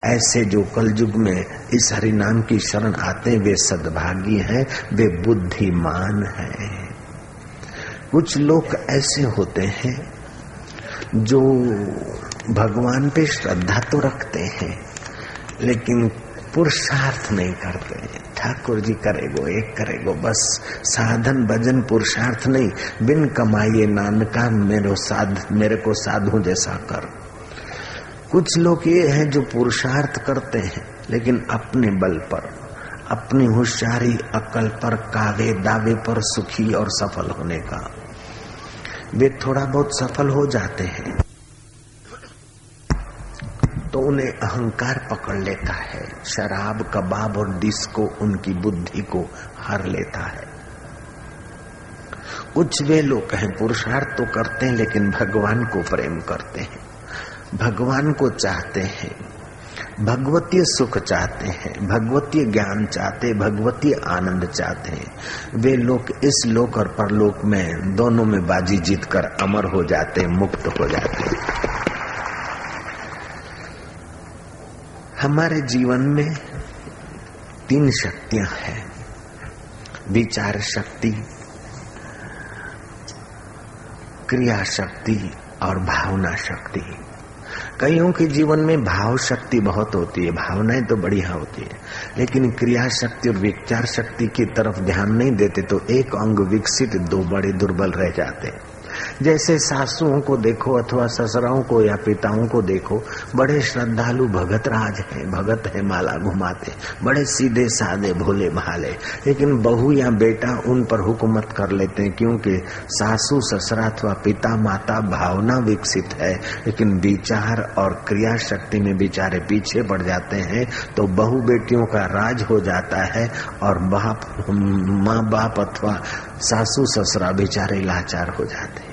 ऐसे जो कलयुग में इस हरि नाम की शरण आते वे सद्भागी हैं, वे बुद्धिमान हैं। कुछ लोग ऐसे होते हैं जो भगवान पे श्रद्धा तो रखते हैं लेकिन पुरुषार्थ नहीं करते। ठाकुर जी करेगो, एक करेगो, बस साधन भजन पुरुषार्थ नहीं। बिन कमाइए नानका मेरे को साधु जैसा कर। कुछ लोग ये हैं जो पुरुषार्थ करते हैं लेकिन अपने बल पर, अपनी होशियारी अक्ल पर, कावे दावे पर सुखी और सफल होने का वे थोड़ा बहुत सफल हो जाते हैं तो उन्हें अहंकार पकड़ लेता है। शराब, कबाब और डिस्को उनकी बुद्धि को हर लेता है। कुछ वे लोग हैं पुरुषार्थ तो करते हैं लेकिन भगवान को प्रेम करते हैं, भगवान को चाहते हैं, भगवतीय सुख चाहते हैं, भगवतीय ज्ञान चाहते हैं, भगवतीय आनंद चाहते हैं। वे लोग इस लोक और परलोक में दोनों में बाजी जीतकर अमर हो जाते हैं, मुक्त हो जाते हैं। हमारे जीवन में 3 शक्तियां हैं, विचार शक्ति, क्रिया शक्ति और भावना शक्ति। कईयों के जीवन में भाव शक्ति बहुत होती है, भावनाएं तो बढ़िया होती है, लेकिन क्रिया शक्ति और विचार शक्ति की तरफ ध्यान नहीं देते तो एक अंग विकसित, 2 बड़े दुर्बल रह जाते हैं। जैसे सासुओं को देखो अथवा ससुराओं को या पिताओं को देखो, बड़े श्रद्धालु भगत राज हैं, भगत है, माला घुमाते, बड़े सीधे साधे भोले भाले, लेकिन बहू या बेटा उन पर हुकूमत कर लेते हैं क्योंकि सासू ससुरा अथवा पिता माता भावना विकसित है लेकिन विचार और क्रिया शक्ति में बेचारे पीछे पड़ जाते हैं तो बहू बेटियों का राज हो जाता है और माँ बाप अथवा सासू ससुरा बेचारे लाचार हो जाते हैं।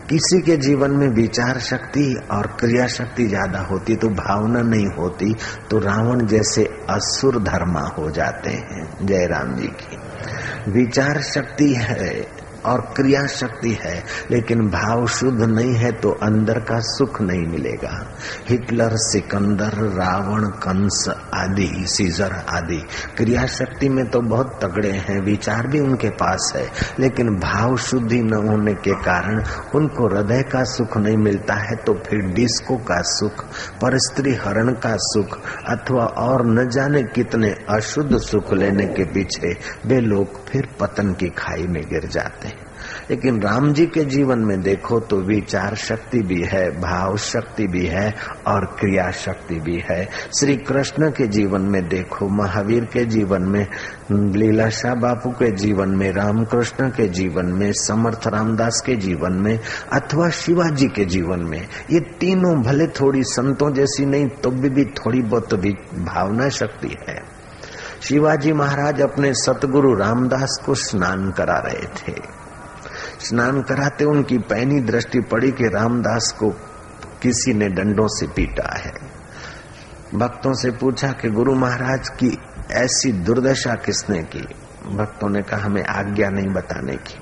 किसी के जीवन में विचार शक्ति और क्रिया शक्ति ज्यादा होती तो भावना नहीं होती तो रावण जैसे असुर धर्मा हो जाते हैं। जय राम जी की। विचार शक्ति है और क्रिया शक्ति है लेकिन भाव शुद्ध नहीं है तो अंदर का सुख नहीं मिलेगा। हिटलर, सिकंदर, रावण, कंस आदि, सीजर आदि क्रिया शक्ति में तो बहुत तगड़े हैं, विचार भी उनके पास है, लेकिन भाव शुद्धि न होने के कारण उनको हृदय का सुख नहीं मिलता है तो फिर डिस्को का सुख, परस्त्री हरण का सुख अथवा और न जाने कितने अशुद्ध सुख लेने के पीछे वे लोग फिर पतन की खाई में गिर जाते हैं। लेकिन राम जी के जीवन में देखो तो विचार शक्ति भी है, भाव शक्ति भी है और क्रिया शक्ति भी है। श्री कृष्ण के जीवन में देखो, महावीर के जीवन में, लीलाशाह बापू के जीवन में, रामकृष्ण के जीवन में, समर्थ रामदास के जीवन में अथवा शिवाजी के जीवन में, ये तीनों भले थोड़ी संतों जैसी नहीं तो भी थोड़ी बहुत भी भावना शक्ति है। शिवाजी महाराज अपने सतगुरु रामदास को स्नान करा रहे थे। स्नान कराते उनकी पैनी दृष्टि पड़ी कि रामदास को किसी ने डंडों से पीटा है। भक्तों से पूछा कि गुरु महाराज की ऐसी दुर्दशा किसने की? भक्तों ने कहा हमें आज्ञा नहीं बताने की।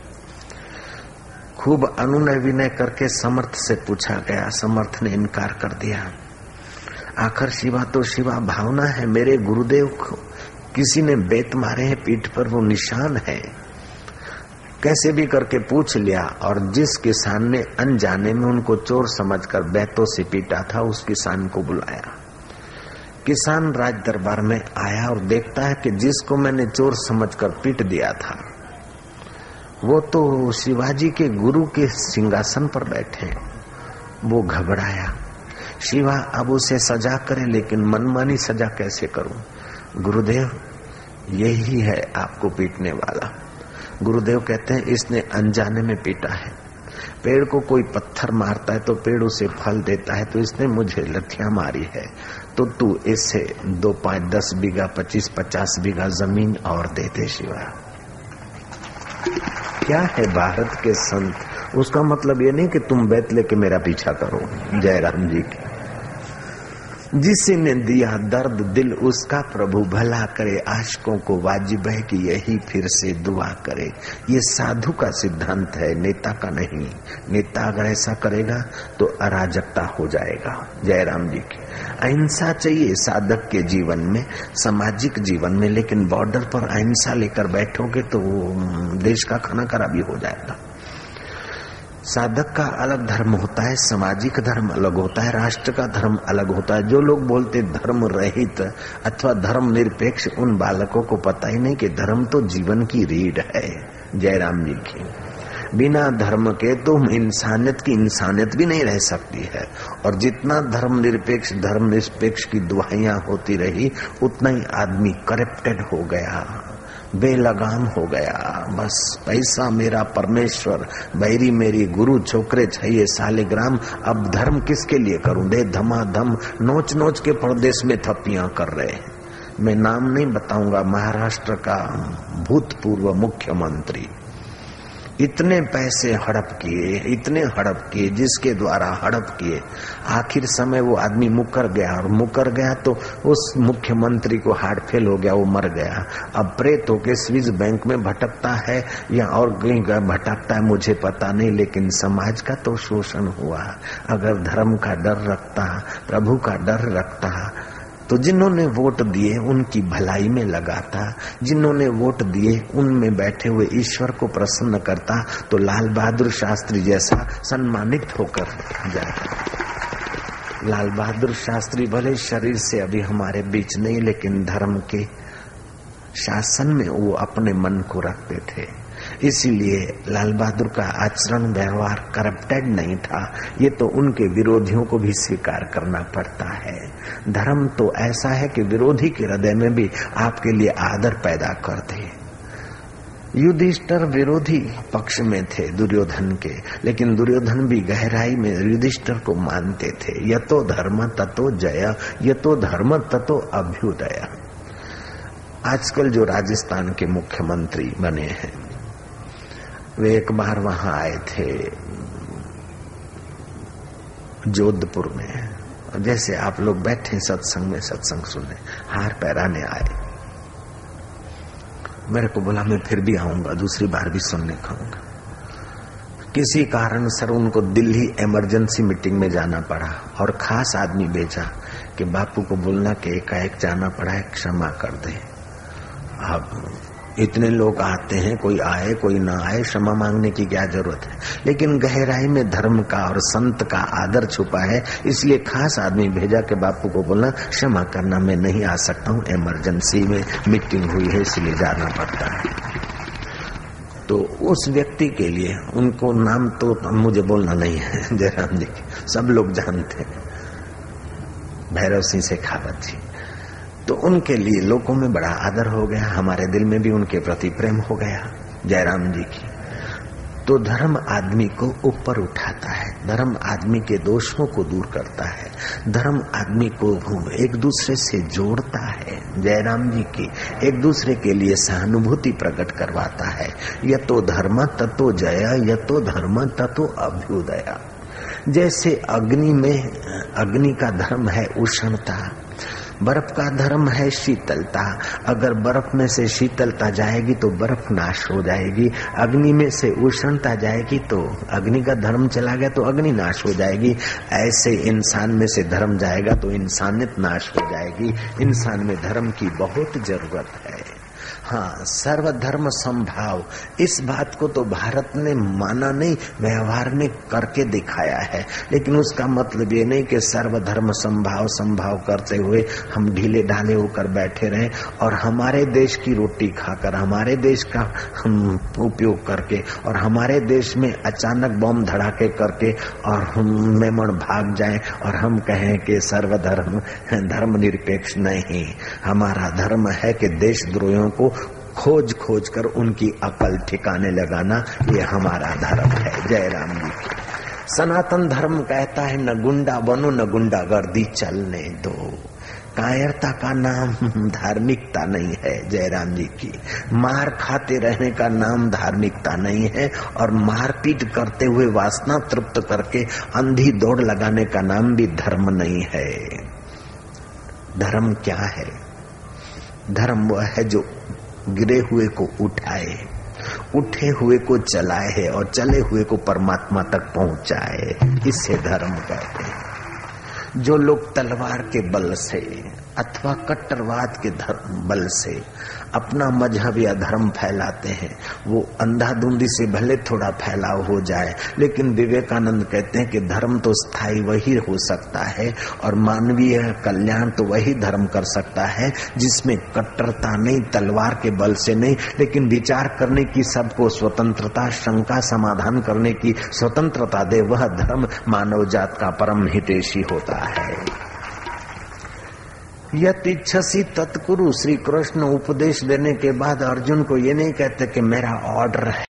खूब अनुनय विनय करके समर्थ से पूछा गया, समर्थ ने इनकार कर दिया। आखिर शिवा तो शिवा भावना है, मेरे गुरुदेव को किसी ने बेत मारे हैं पीठ पर, वो निशान है। कैसे भी करके पूछ लिया और जिस किसान ने अनजाने में उनको चोर समझकर बेतों से पीटा था उस किसान को बुलाया। किसान राज दरबार में आया और देखता है कि जिसको मैंने चोर समझकर पीट दिया था वो तो शिवाजी के गुरु के सिंहासन पर बैठे। वो घबराया, शिवा अब उसे सजा करे लेकिन मनमानी सजा कैसे करूं? गुरुदेव यही है आपको पीटने वाला। गुरुदेव कहते हैं इसने अनजाने में पीटा है। पेड़ को कोई पत्थर मारता है तो पेड़ उसे फल देता है, तो इसने मुझे लठियां मारी है तो तू इसे 2, 5, 10 बीघा, 25, 50 बीघा जमीन और दे दे शिवा। क्या है भारत के संत, उसका मतलब ये नहीं कि तुम बैत लेके मेरा पीछा करो। जय राम जी की। जिसी ने दिया दर्द दिल उसका प्रभु भला करे, आशिकों को वाजिब है कि यही फिर से दुआ करे। ये साधु का सिद्धांत है, नेता का नहीं। नेता अगर ऐसा करेगा तो अराजकता हो जाएगा। जयराम जी की अहिंसा चाहिए साधक के जीवन में, सामाजिक जीवन में, लेकिन बॉर्डर पर अहिंसा लेकर बैठोगे तो देश का खाना खराबी हो जाएगा। साधक का अलग धर्म होता है, सामाजिक धर्म अलग होता है, राष्ट्र का धर्म अलग होता है। जो लोग बोलते धर्म रहित अथवा धर्म निरपेक्ष, उन बालकों को पता ही नहीं कि धर्म तो जीवन की रीढ़ है। जयराम जी की बिना धर्म के तो इंसानियत की इंसानियत भी नहीं रह सकती है। और जितना धर्म निरपेक्ष की दुहाइयां होती रही, उतना ही आदमी करप्टेड हो गया, बेलगाम हो गया। बस पैसा मेरा परमेश्वर, बैरी मेरी गुरु, छोकरे चाहिए सालिग्राम। अब धर्म किसके लिए करूं? दे धमाधम नोच नोच के परदेश में थप्पियां कर रहे हैं। मैं नाम नहीं बताऊंगा। महाराष्ट्र का भूतपूर्व मुख्यमंत्री इतने पैसे हड़प किए, जिसके द्वारा हड़प किए, आखिर समय वो आदमी मुकर गया तो उस मुख्यमंत्री को हार्ट फेल हो गया, वो मर गया। अब प्रेत होके स्विस बैंक में भटकता है या और कहीं भटकता है, मुझे पता नहीं, लेकिन समाज का तो शोषण हुआ। अगर धर्म का डर रखता, प्रभु का डर रखता, तो जिन्होंने वोट दिए उनकी भलाई में लगाता, जिन्होंने वोट दिए उनमें बैठे हुए ईश्वर को प्रसन्न करता, तो लाल बहादुर शास्त्री जैसा सम्मानित होकर जाता। लाल बहादुर शास्त्री भले शरीर से अभी हमारे बीच नहीं, लेकिन धर्म के शासन में वो अपने मन को रखते थे। इसीलिए लाल बहादुर का आचरण व्यवहार करप्टेड नहीं था। ये तो उनके विरोधियों को भी स्वीकार करना पड़ता है। धर्म तो ऐसा है कि विरोधी के हृदय में भी आपके लिए आदर पैदा करते। युधिष्ठिर विरोधी पक्ष में थे दुर्योधन के, लेकिन दुर्योधन भी गहराई में युधिष्ठिर को मानते थे। यतो धर्म ततो जय, यतो धर्म ततो अभ्युदय। आजकल जो राजस्थान के मुख्यमंत्री बने हैं, वे एक बार वहां आए थे जोधपुर में, जैसे आप लोग बैठे सत्संग में सत्संग सुनने, हार पहराने आए। मेरे को बोला मैं फिर भी आऊंगा, दूसरी बार भी सुनने खाऊंगा। किसी कारण सर उनको दिल्ली इमरजेंसी मीटिंग में जाना पड़ा और खास आदमी भेजा कि बापू को बोलना कि एकाएक जाना पड़ा है, क्षमा कर दे। अब इतने लोग आते हैं, कोई आए कोई ना आए, क्षमा मांगने की क्या जरूरत है। लेकिन गहराई में धर्म का और संत का आदर छुपा है, इसलिए खास आदमी भेजा कि बापू को बोलना क्षमा करना, मैं नहीं आ सकता हूँ, इमरजेंसी में मीटिंग हुई है इसलिए जाना पड़ता है। तो उस व्यक्ति के लिए, उनको नाम तो मुझे बोलना नहीं है, जयराम जी सब लोग जानते हैं, भैरव सिंह शेखावत जी, तो उनके लिए लोगों में बड़ा आदर हो गया, हमारे दिल में भी उनके प्रति प्रेम हो गया जयराम जी की। तो धर्म आदमी को ऊपर उठाता है, धर्म आदमी के दोषों को दूर करता है, धर्म आदमी को एक दूसरे से जोड़ता है। जयराम जी की एक दूसरे के लिए सहानुभूति प्रकट करवाता है। यतो धर्म ततो जय, यतो धर्म ततो अभ्युदय। जैसे अग्नि में, अग्नि का धर्म है उष्णता, बर्फ का धर्म है शीतलता। अगर बर्फ में से शीतलता जाएगी तो बर्फ नाश हो जाएगी, अग्नि में से उष्णता जाएगी तो अग्नि का धर्म चला गया तो अग्नि नाश हो जाएगी। ऐसे इंसान में से धर्म जाएगा तो इंसानियत नाश हो जाएगी। इंसान में धर्म की बहुत जरूरत है। हाँ, सर्वधर्म संभाव, इस बात को तो भारत ने माना नहीं, व्यवहार में करके दिखाया है। लेकिन उसका मतलब ये नहीं कि सर्वधर्म संभाव करते हुए हम ढीले ढाले होकर बैठे रहें और हमारे देश की रोटी खाकर, हमारे देश का हम उपयोग करके और हमारे देश में अचानक बम धड़ाके करके और हम मेमन भाग जाएं और हम कहें कि सर्वधर्म धर्म निरपेक्ष नहीं। हमारा धर्म है कि देशद्रोहियों को खोज कर उनकी अकल ठिकाने लगाना, ये हमारा धर्म है। जयराम जी की सनातन धर्म कहता है न गुंडा बनो न गुंडागर्दी चलने दो। कायरता का नाम धार्मिकता नहीं है। जयराम जी की मार खाते रहने का नाम धार्मिकता नहीं है और मारपीट करते हुए वासना तृप्त करके अंधी दौड़ लगाने का नाम भी धर्म नहीं है। धर्म क्या है? धर्म वह है जो गिरे हुए को उठाए, उठे हुए को चलाए और चले हुए को परमात्मा तक पहुंचाए। इसे धर्म कहते हैं। जो लोग तलवार के बल से अथवा कट्टरवाद के बल से अपना मजहब या धर्म फैलाते हैं, वो अंधाधुंधी से भले थोड़ा फैलाव हो जाए, लेकिन विवेकानंद कहते हैं कि धर्म तो स्थायी वही हो सकता है और मानवीय कल्याण तो वही धर्म कर सकता है जिसमें कट्टरता नहीं, तलवार के बल से नहीं, लेकिन विचार करने की सबको स्वतंत्रता, शंका समाधान करने की स्वतंत्रता दे, वह धर्म मानव जात का परम हितैषी होता है। यत इच्छसी तत्कुरु। श्री कृष्ण उपदेश देने के बाद अर्जुन को ये नहीं कहते कि मेरा ऑर्डर है,